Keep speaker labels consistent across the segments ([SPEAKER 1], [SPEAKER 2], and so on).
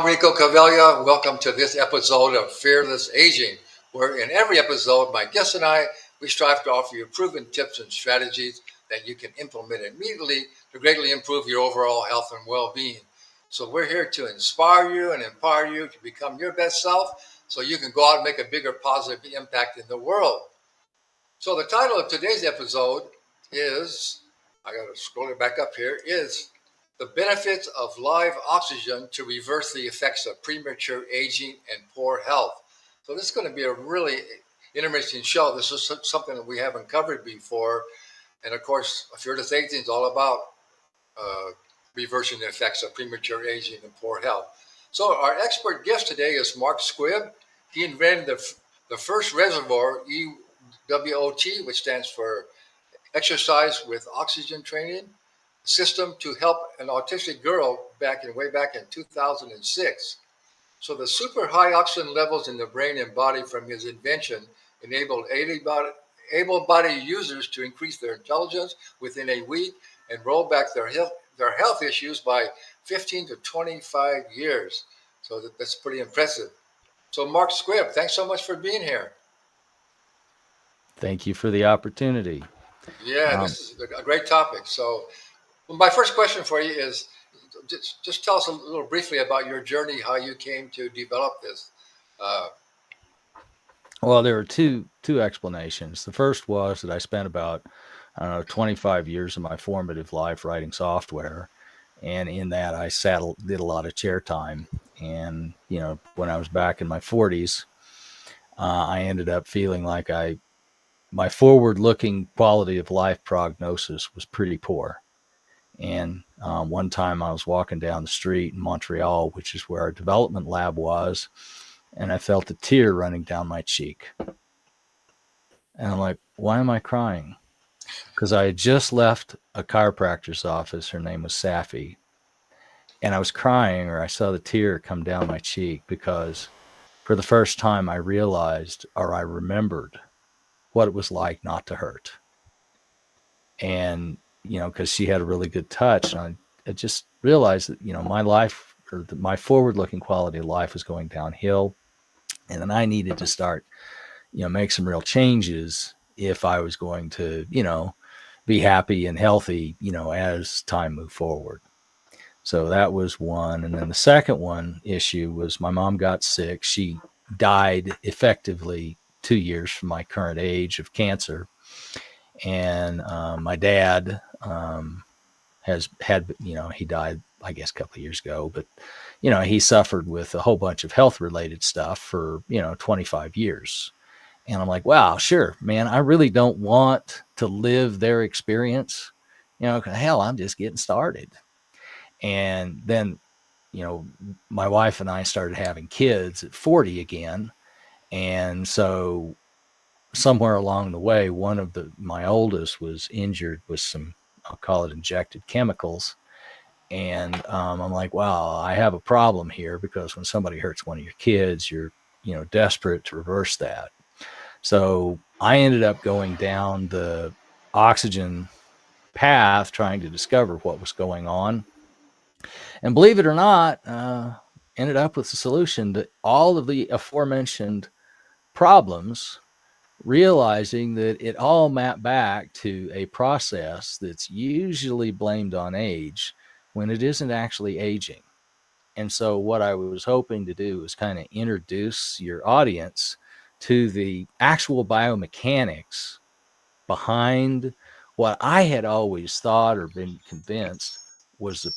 [SPEAKER 1] Rico Cavella. Welcome to this episode of Fearless Aging, where in every episode, my guests and I, we strive to offer you proven tips and strategies that you can implement immediately to greatly improve your overall health and well-being. So we're here to inspire you and empower you to become your best self so you can go out and make a bigger positive impact in the world. So the title of today's episode is, I got to scroll it back up here, is The Benefits of Live Oxygen to Reverse the Effects of Premature Aging and Poor Health. So this is going to be a really interesting show. This is something that we haven't covered before. And of course, Fearless Aging is all about uh, reversing the effects of premature aging and poor health. So our expert guest today is Mark Squibb. He invented the first reservoir, EWOT, which stands for Exercise with Oxygen Training system, to help an autistic girl way back in 2006. So the super high oxygen levels in the brain and body from his invention enabled able-bodied users to increase their intelligence within a week and roll back their health issues by 15 to 25 years. So that's pretty impressive. So Mark Squibb, thanks so much for being here.
[SPEAKER 2] Thank you for the opportunity.
[SPEAKER 1] Yeah, this is a great topic. So my first question for you is, just tell us a little briefly about your journey, how you came to develop this. Uh,
[SPEAKER 2] Well, there are two explanations. The first was that I spent about, I don't know, 25 years of my formative life writing software. And in that, I did a lot of chair time. And, when I was back in my 40s, I ended up feeling like my forward-looking quality of life prognosis was pretty poor. And one time I was walking down the street in Montreal, which is where our development lab was, and I felt a tear running down my cheek. And I'm like, why am I crying? Because I had just left a chiropractor's office. Her name was Safi. And I was crying, or I saw the tear come down my cheek, because for the first time I realized, or I remembered, what it was like not to hurt. And, because she had a really good touch. And I just realized that, my life, or my forward looking quality of life, was going downhill. And then I needed to start, make some real changes if I was going to, be happy and healthy, as time moved forward. So that was one. And then the second issue was my mom got sick. She died effectively 2 years from my current age of cancer. And my dad has had, he died, I guess, a couple of years ago, but, he suffered with a whole bunch of health related stuff for, 25 years. And I'm like, wow, sure, man, I really don't want to live their experience. Hell, I'm just getting started. And then, my wife and I started having kids at 40 again. And so somewhere along the way, my oldest was injured with some, I'll call it, injected chemicals. And I'm like, wow, I have a problem here, because when somebody hurts one of your kids, you're, desperate to reverse that. So I ended up going down the oxygen path, trying to discover what was going on. And believe it or not, ended up with a solution to all of the aforementioned problems, realizing that it all mapped back to a process that's usually blamed on age when it isn't actually aging. And so what I was hoping to do is kind of introduce your audience to the actual biomechanics behind what I had always thought or been convinced was the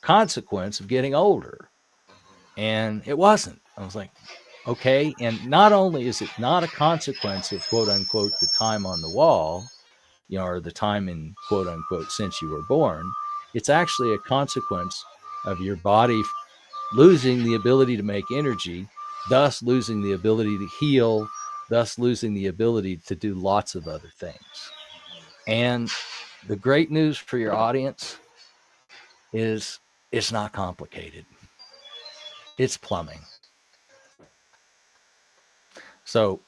[SPEAKER 2] consequence of getting older. And it wasn't. I was like, okay. And not only is it not a consequence of, quote unquote, the time on the wall, or the time in, quote unquote, since you were born, it's actually a consequence of your body losing the ability to make energy, thus losing the ability to heal, thus losing the ability to do lots of other things. And the great news for your audience is it's not complicated. It's plumbing. So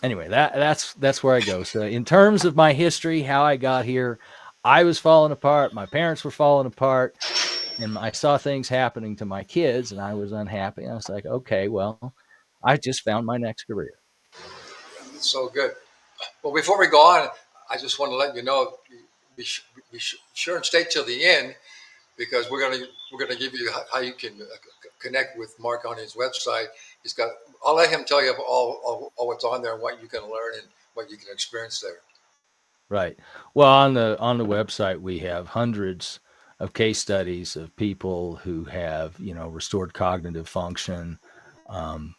[SPEAKER 2] anyway, that's where I go. So in terms of my history, how I got here, I was falling apart. My parents were falling apart. and I saw things happening to my kids, and I was unhappy. And I was like, okay, well, I just found my next career.
[SPEAKER 1] It's so good. Well, before we go on, I just want to let you know, be sure and stay till the end because we're gonna give you how you can connect with Mark on his website. He's got. I'll let him tell you all what's on there and what you can learn and what you can experience there.
[SPEAKER 2] Right. Well, on the website we have hundreds of case studies of people who have, restored cognitive function, um,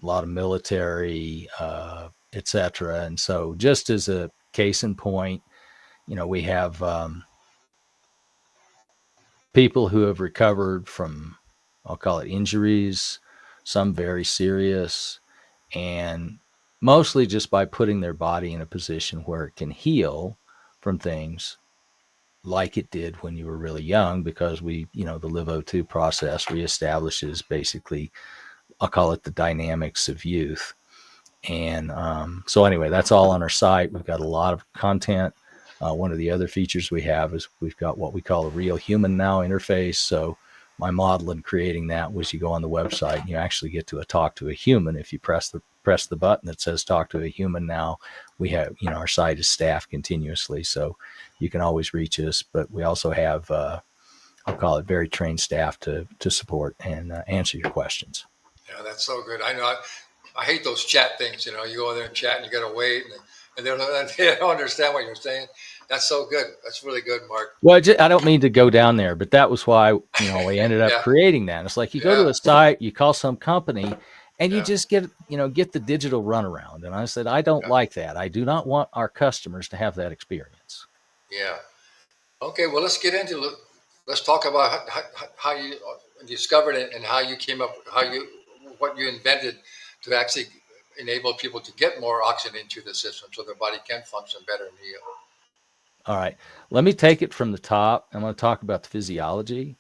[SPEAKER 2] a lot of military, etc. And so, just as a case in point, we have people who have recovered from, I'll call it injuries, some very serious, and mostly just by putting their body in a position where it can heal from things like it did when you were really young, because the LiveO2 process reestablishes basically, I'll call it the dynamics of youth. And so anyway, that's all on our site. We've got a lot of content. One of the other features we have is we've got what we call a real human now interface. So my model in creating that was you go on the website and you actually get to talk to a human. If you press the button that says talk to a human now, we have, our site is staffed continuously. So you can always reach us, but we also have, I'll call it very trained staff to support and answer your questions.
[SPEAKER 1] Yeah, that's so good. I know. I hate those chat things. You go in there and chat, and you got to wait, and they don't understand what you're saying. That's so good. That's really good, Mark.
[SPEAKER 2] Well, I don't mean to go down there, but that was why, we ended up
[SPEAKER 1] Yeah,
[SPEAKER 2] creating that. It's like you go to
[SPEAKER 1] yeah,
[SPEAKER 2] a site, you call some company, and you
[SPEAKER 1] yeah,
[SPEAKER 2] just get the digital runaround. And I said, I don't
[SPEAKER 1] yeah,
[SPEAKER 2] like that. I do not want our customers to have that experience.
[SPEAKER 1] yeah. Okay, well, let's talk about how you discovered it and how you came up, what you invented to actually enable people to get more oxygen into the system so their body can function better and heal.
[SPEAKER 2] All right. Let me take it from the top. I'm going to talk about the physiology.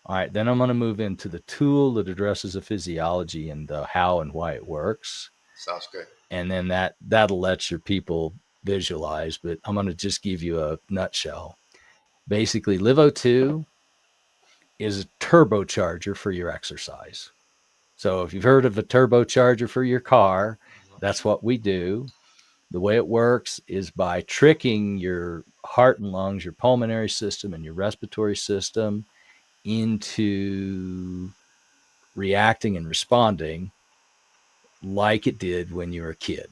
[SPEAKER 2] All right. Then I'm going to move into the tool that addresses the physiology and the how and why it works.
[SPEAKER 1] Sounds good.
[SPEAKER 2] And then that'll let your people visualize. But I'm going to just give you a nutshell. Basically, LiveO2 is a turbocharger for your exercise. So if you've heard of a turbocharger for your car, that's what we do. The way it works is by tricking your heart and lungs, your pulmonary system, and your respiratory system into reacting and responding like it did when you were a kid.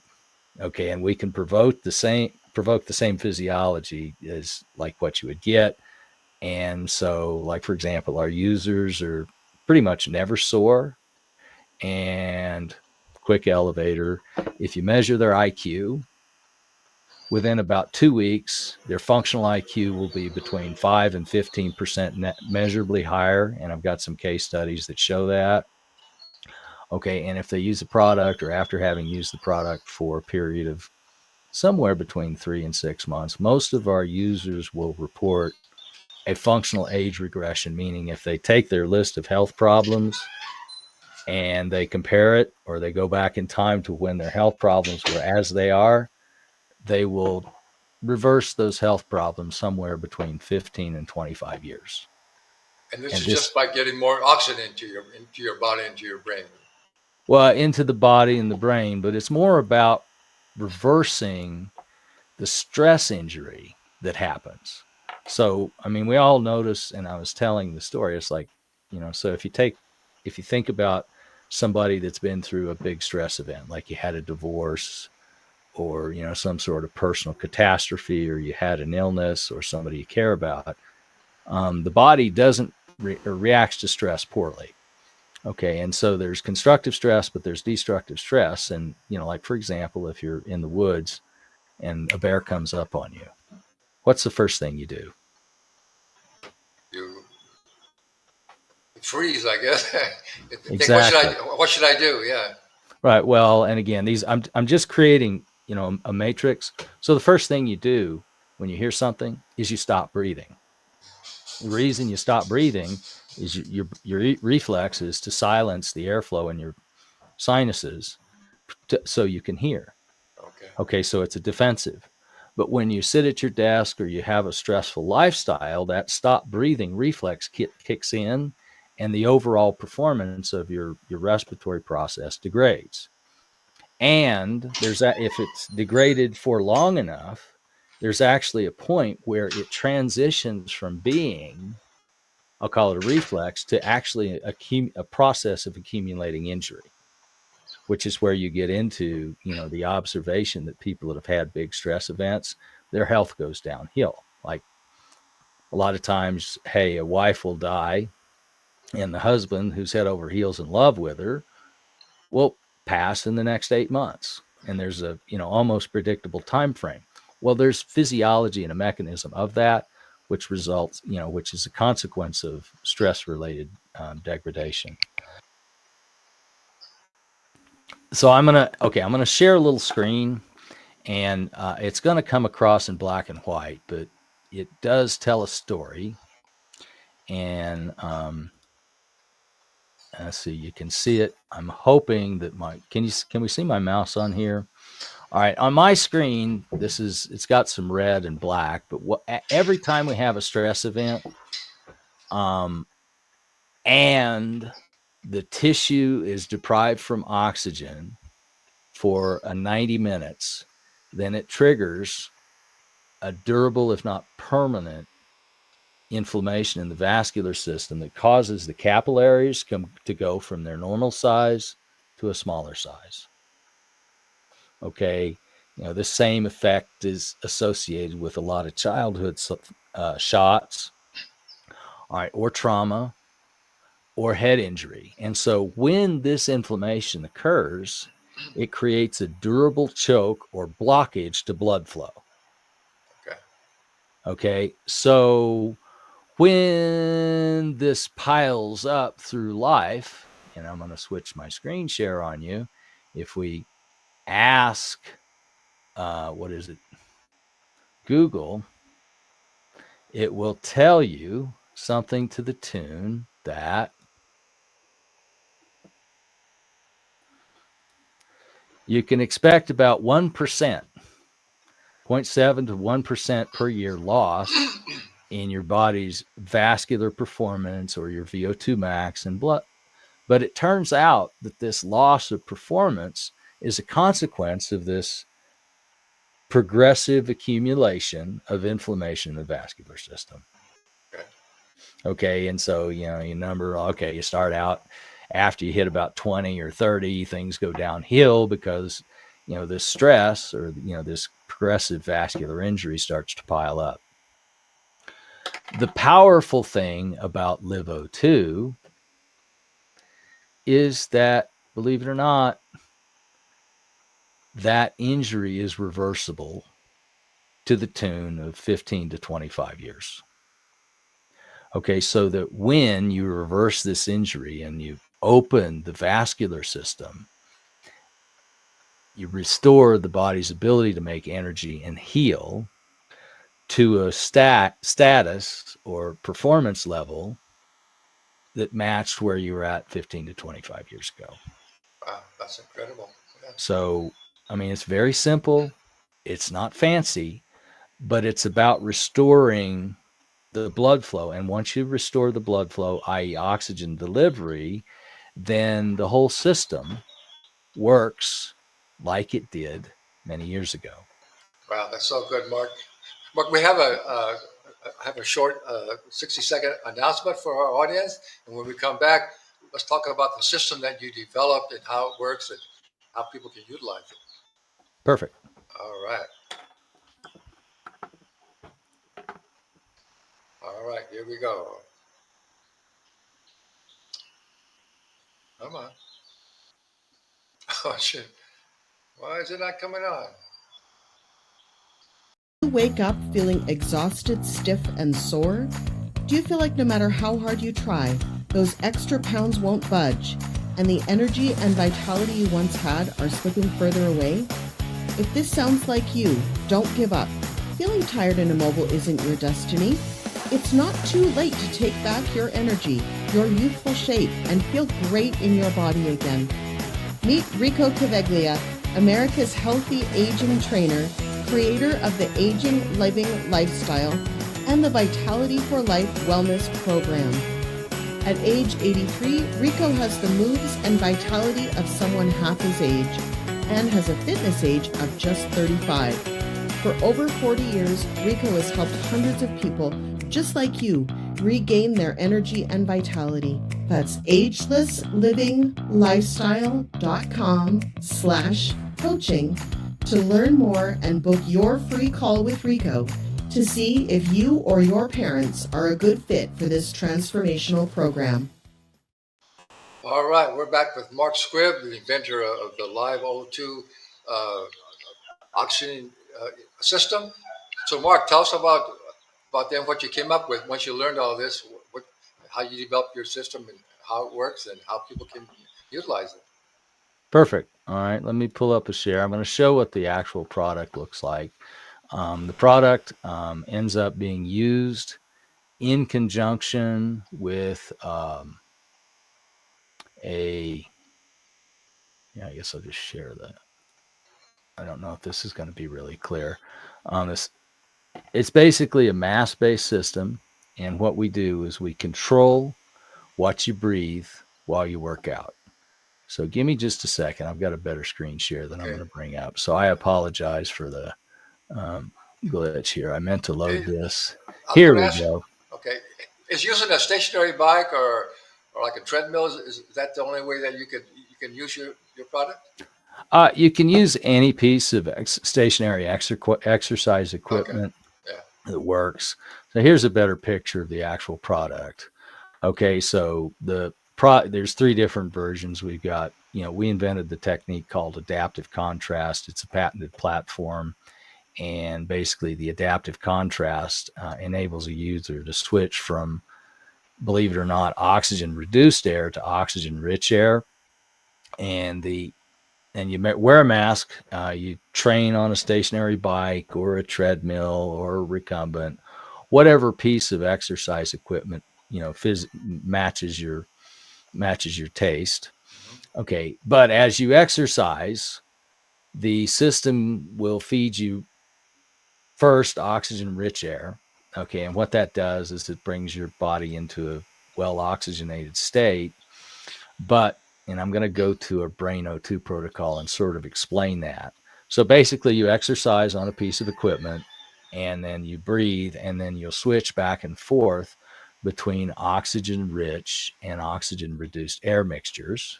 [SPEAKER 2] Okay, and we can provoke the same physiology as like what you would get. And so, like for example, our users are pretty much never sore. And quick elevator, if you measure their IQ, within about 2 weeks, their functional IQ will be between 5 and 15% measurably higher. And I've got some case studies that show that. Okay. And if they use the product or after having used the product for a period of somewhere between 3 and 6 months, most of our users will report a functional age regression, meaning if they take their list of health problems and they compare it or they go back in time to when their health problems were as they are, they will reverse those health problems somewhere between 15 and 25 years.
[SPEAKER 1] And this
[SPEAKER 2] And
[SPEAKER 1] is just
[SPEAKER 2] this,
[SPEAKER 1] by getting more oxygen into your body, into your brain.
[SPEAKER 2] well, into the body and the brain, but it's more about reversing the stress injury that happens. So, I mean, we all notice, and I was telling the story, it's like, so if you think about somebody that's been through a big stress event, like you had a divorce or, some sort of personal catastrophe, or you had an illness or somebody you care about, the body doesn't or reacts to stress poorly. Okay. And so there's constructive stress, but there's destructive stress. And, like for example, if you're in the woods and a bear comes up on you, what's the first thing you do?
[SPEAKER 1] You freeze, I guess. Think,
[SPEAKER 2] Exactly.
[SPEAKER 1] what should I do? Yeah.
[SPEAKER 2] Right. Well, and again, I'm just creating, a matrix. So the first thing you do when you hear something is you stop breathing. The reason you stop breathing is your reflex is to silence the airflow in your sinuses so you can hear.
[SPEAKER 1] Okay.
[SPEAKER 2] Okay, so it's a defensive. But when you sit at your desk or you have a stressful lifestyle, that stop breathing reflex kicks in, and the overall performance of your respiratory process degrades. And there's that, if it's degraded for long enough, there's actually a point where it transitions from being, I'll call it a reflex, to actually a process of accumulating injury, which is where you get into, the observation that people that have had big stress events, their health goes downhill. Like a lot of times, hey, a wife will die and the husband who's head over heels in love with her will pass in the next 8 months. And there's a, almost predictable time frame. Well, there's physiology and a mechanism of that, which results, which is a consequence of stress related degradation. So I'm going to share a little screen, and it's going to come across in black and white, but it does tell a story. And let's see, you can see it. I'm hoping that can we see my mouse on here? All right, on my screen, it's got some red and black, but every time we have a stress event, and the tissue is deprived from oxygen for 90 minutes, then it triggers a durable, if not permanent, inflammation in the vascular system that causes the capillaries to go from their normal size to a smaller size. Okay, this same effect is associated with a lot of childhood shots, all right, or trauma, or head injury. And so when this inflammation occurs, it creates a durable choke or blockage to blood flow. Okay, so when this piles up through life, and I'm going to switch my screen share on you, if we ask, Google, it will tell you something to the tune that you can expect about 1%, 0.7 to 1% per year loss in your body's vascular performance or your VO2 max and blood. But it turns out that this loss of performance is a consequence of this progressive accumulation of inflammation in the vascular system. Okay, and so, you start out, after you hit about 20 or 30, things go downhill because, this stress or, this progressive vascular injury starts to pile up. The powerful thing about LiveO2 is that, believe it or not, that injury is reversible to the tune of 15 to 25 years. Okay, so that when you reverse this injury and you open the vascular system, you restore the body's ability to make energy and heal to a status or performance level that matched where you were at 15 to 25 years ago.
[SPEAKER 1] Wow, that's incredible. Yeah.
[SPEAKER 2] So, it's very simple. It's not fancy, but it's about restoring the blood flow. And once you restore the blood flow, i.e. oxygen delivery, then the whole system works like it did many years ago.
[SPEAKER 1] Wow, that's so good, Mark. Mark, we have a short 60-second announcement for our audience. And when we come back, let's talk about the system that you developed and how it works and how people can utilize it.
[SPEAKER 2] Perfect.
[SPEAKER 1] All right. All right, here we go. Come on. Oh, shit. Why is it not coming on?
[SPEAKER 3] Do you wake up feeling exhausted, stiff, and sore? Do you feel like no matter how hard you try, those extra pounds won't budge, and the energy and vitality you once had are slipping further away? If this sounds like you, don't give up. Feeling tired and immobile isn't your destiny. It's not too late to take back your energy, your youthful shape, and feel great in your body again. Meet Rico Caveglia, America's healthy aging trainer, creator of the Aging Living Lifestyle and the Vitality for Life Wellness Program. At age 83, Rico has the moves and vitality of someone half his age and has a fitness age of just 35. For over 40 years, Rico has helped hundreds of people just like you regain their energy and vitality. That's agelessliving.lifestyle.com/coaching to learn more and book your free call with Rico to see if you or your parents are a good fit for this transformational program.
[SPEAKER 1] All right, we're back with Mark Squibb, the inventor of the Live O2 oxygen system. So, Mark, tell us about then what you came up with once you learned all this, how you developed your system and how it works and how people can utilize it.
[SPEAKER 2] Perfect. All right, let me pull up a share. I'm going to show what the actual product looks like. The product ends up being used in conjunction with I guess I'll just share that. I don't know if this is going to be really clear. It's basically a mass-based system, and what we do is we control what you breathe while you work out. So give me just a second. I've got a better screen share that I'm going to bring up. So I apologize for the glitch here. I meant to load this. Here we go.
[SPEAKER 1] Okay. Is using a stationary bike or like a treadmill, is that the only way that you can use your product?
[SPEAKER 2] You can use any piece of stationary exercise equipment that works. So here's a better picture of the actual product. Okay, so there's 3 different versions. We've got, we invented the technique called adaptive contrast. It's a patented platform. And basically the adaptive contrast enables a user to switch from, believe it or not, oxygen reduced air to oxygen rich air. And you wear a mask, you train on a stationary bike or a treadmill or recumbent, whatever piece of exercise equipment, matches your taste. Okay. But as you exercise, the system will feed you first oxygen rich air. Okay. And what that does is it brings your body into a well oxygenated state. And I'm going to go to a Brain O2 protocol and sort of explain that. So basically you exercise on a piece of equipment and then you breathe, and then you'll switch back and forth between oxygen rich and oxygen reduced air mixtures.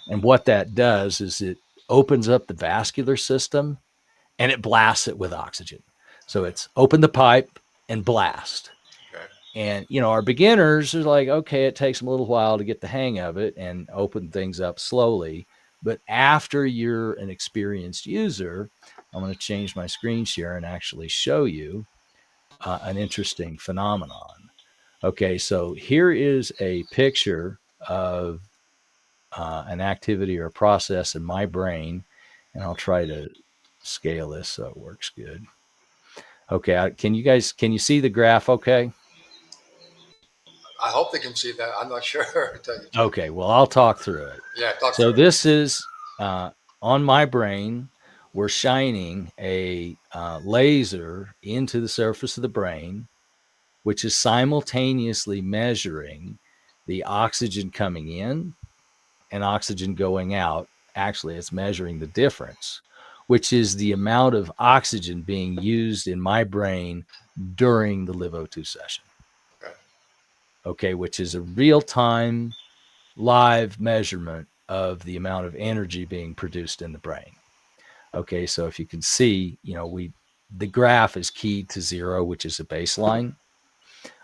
[SPEAKER 2] And what that does is it opens up the vascular system and it blasts it with oxygen. So it's open the pipe and blast. And, our beginners are like, okay, it takes them a little while to get the hang of it and open things up slowly. But after you're an experienced user, I'm going to change my screen share and actually show you an interesting phenomenon. Okay, so here is a picture of an activity or a process in my brain, and I'll try to scale this so it works good. Okay, can you see the graph okay?
[SPEAKER 1] I hope they can see that. I'm not sure.
[SPEAKER 2] Okay, well, I'll talk through it.
[SPEAKER 1] Yeah,
[SPEAKER 2] so this is on my brain. We're shining a laser into the surface of the brain, which is simultaneously measuring the oxygen coming in and oxygen going out. Actually, it's measuring the difference, which is the amount of oxygen being used in my brain during the Live O2 session. Okay, which is a real-time live measurement of the amount of energy being produced in the brain. Okay, so if you can see, the graph is keyed to 0, which is a baseline.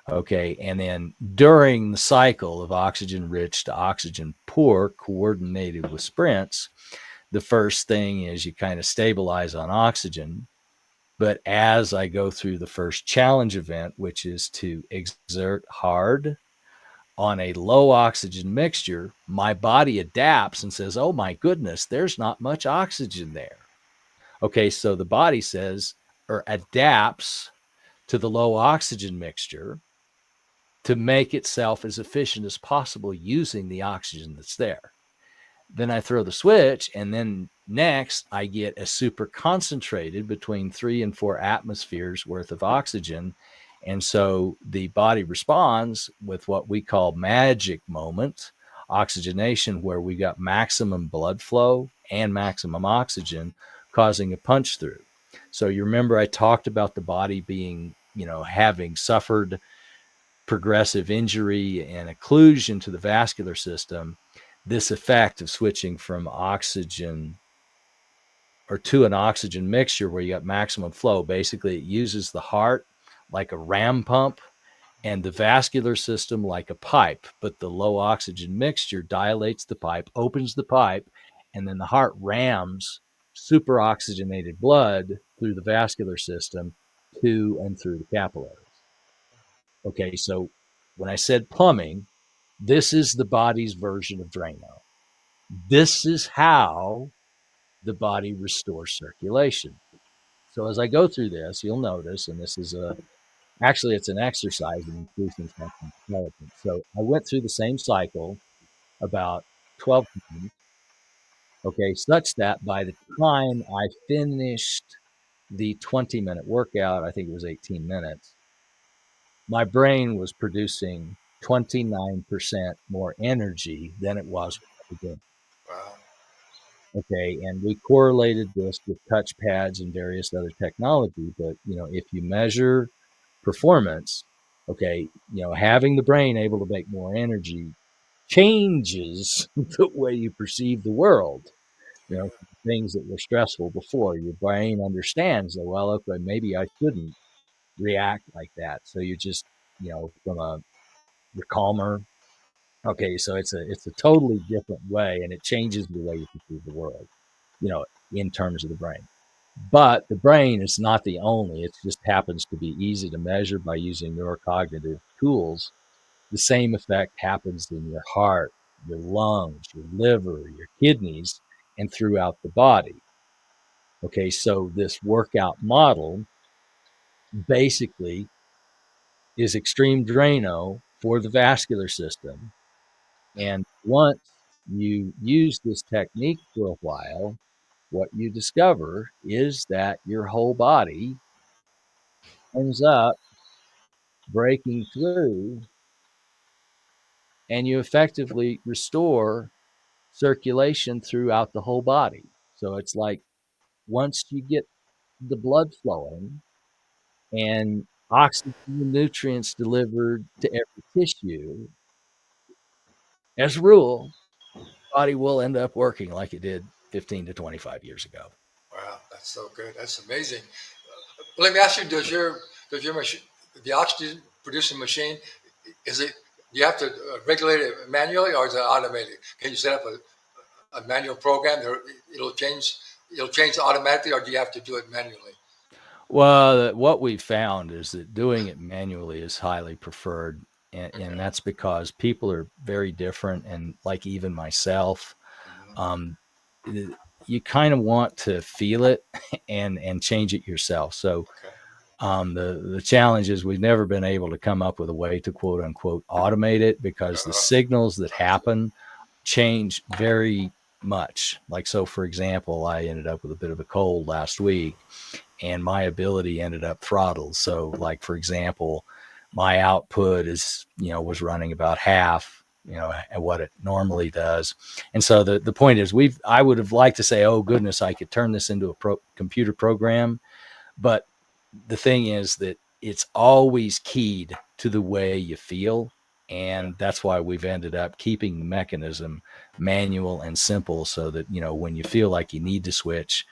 [SPEAKER 2] Okay, and then during the cycle of oxygen rich to oxygen poor, coordinated with sprints, the first thing is you kind of stabilize on oxygen. But as I go through the first challenge event, which is to exert hard on a low oxygen mixture, my body adapts and says, oh my goodness, there's not much oxygen there. Okay, so the body says, or adapts to the low oxygen mixture to make itself as efficient as possible using the oxygen that's there. Then I throw the switch, and then next I get a super concentrated between 3 and 4 atmospheres worth of oxygen. And so the body responds with what we call magic moment oxygenation, where we got maximum blood flow and maximum oxygen, causing a punch through. So you remember I talked about the body being, having suffered progressive injury and occlusion to the vascular system. This effect of switching from oxygen or to an oxygen mixture where you got maximum flow, basically it uses the heart like a ram pump and the vascular system like a pipe, but the low oxygen mixture dilates the pipe, opens the pipe, and then the heart rams super oxygenated blood through the vascular system to and through the capillaries. Okay, so when I said plumbing, this is the body's version of Drano. This is how the body restores circulation. So as I go through this, you'll notice, and this is actually it's an exercise in increasing functional intelligence. So I went through the same cycle about 12 times, okay, such that by the time I finished the 20-minute workout, I think it was 18 minutes, my brain was producing 29% more energy than it was when I began.
[SPEAKER 1] Wow.
[SPEAKER 2] Okay, and we correlated this with touch pads and various other technology. But if you measure performance, okay, having the brain able to make more energy changes the way you perceive the world. Things that were stressful before, your brain understands that, well, okay, maybe I shouldn't react like that. So you just, you're calmer. Okay, so it's a totally different way, and it changes the way you perceive the world, in terms of the brain. But the brain is not the only. It just happens to be easy to measure by using neurocognitive tools. The same effect happens in your heart, your lungs, your liver, your kidneys, and throughout the body. Okay, so this workout model basically is extreme Drano for the vascular system. And once you use this technique for a while, what you discover is that your whole body ends up breaking through and you effectively restore circulation throughout the whole body. So it's like once you get the blood flowing and oxygen and nutrients delivered to every tissue, as a rule, the body will end up working like it did 15 to 25 years ago.
[SPEAKER 1] Wow, that's so good. That's amazing. Let me ask you: does your machine, the oxygen producing machine, is it? Do you have to regulate it manually, or is it automated? Can you set up a manual program that it'll change? It'll change automatically, or do you have to do it manually?
[SPEAKER 2] Well, what we've found is that doing it manually is highly preferred. And
[SPEAKER 1] Okay.
[SPEAKER 2] that's because people are very different. And like even myself,
[SPEAKER 1] Hmm.
[SPEAKER 2] um, you kind of want to feel it and change it yourself. So
[SPEAKER 1] Okay.
[SPEAKER 2] the challenge is we've never been able to come up with a way to quote unquote automate it because the
[SPEAKER 1] Uh,
[SPEAKER 2] signals that
[SPEAKER 1] gotcha.
[SPEAKER 2] happen change very much. Like, so for example, I ended up with a bit of a cold last week and my ability ended up throttled. So like, for example, my output was running about half, at what it normally does. And so the point is I would have liked to say, oh goodness, I could turn this into a computer program. But the thing is that it's always keyed to the way you feel.
[SPEAKER 1] Yeah.
[SPEAKER 2] And that's why we've ended up keeping the mechanism manual and simple so that, when you feel like you need to switch,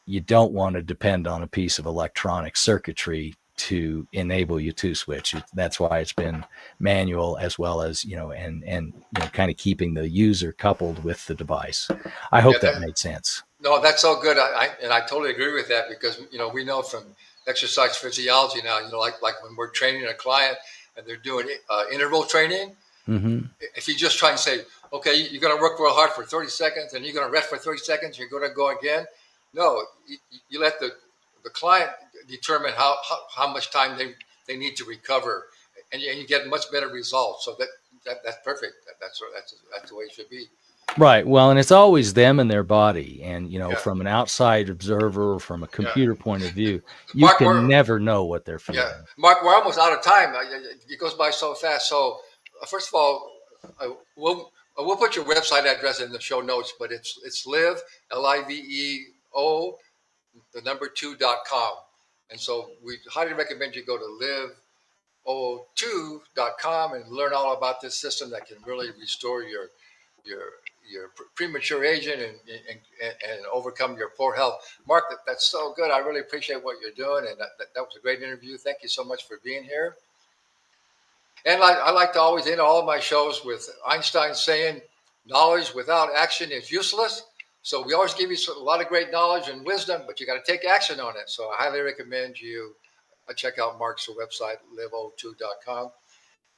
[SPEAKER 2] you don't want to depend on a piece of electronic circuitry to enable you to switch. That's why it's been manual as well as, and kind of keeping the user coupled with the device. I
[SPEAKER 1] Yeah.
[SPEAKER 2] hope that made sense.
[SPEAKER 1] No, that's so good. I totally agree with that because we know from exercise physiology now. Like when we're training a client and they're doing interval training.
[SPEAKER 2] Mm-hmm.
[SPEAKER 1] If you just try and say, okay, you're going to work real hard for 30 seconds and you're going to rest for 30 seconds, you're going to go again. No, you let the client determine how much time they need to recover, and you get much better results. So that's perfect. That's the way it should be.
[SPEAKER 2] Right. Well, and it's always them and their body. And,
[SPEAKER 1] Yeah.
[SPEAKER 2] from an outside observer or from a computer point of view, you
[SPEAKER 1] Mark,
[SPEAKER 2] can never know what they're
[SPEAKER 1] yeah,
[SPEAKER 2] feeling.
[SPEAKER 1] Mark, we're almost out of time. It goes by so fast. So, first of all, we'll put your website address in the show notes, but it's live LIVEO the number 2.com. And so we highly recommend you go to live2.com and learn all about this system that can really restore your premature aging and overcome your poor health. Mark, that's so good. I really appreciate what you're doing, and that was a great interview. Thank you so much for being here. And I like to always end all of my shows with Einstein saying, knowledge without action is useless. So we always give you a lot of great knowledge and wisdom, but you got to take action on it. So I highly recommend you check out Mark's website, live02.com.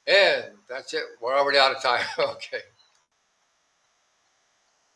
[SPEAKER 1] And that's it. We're already out of time. Okay.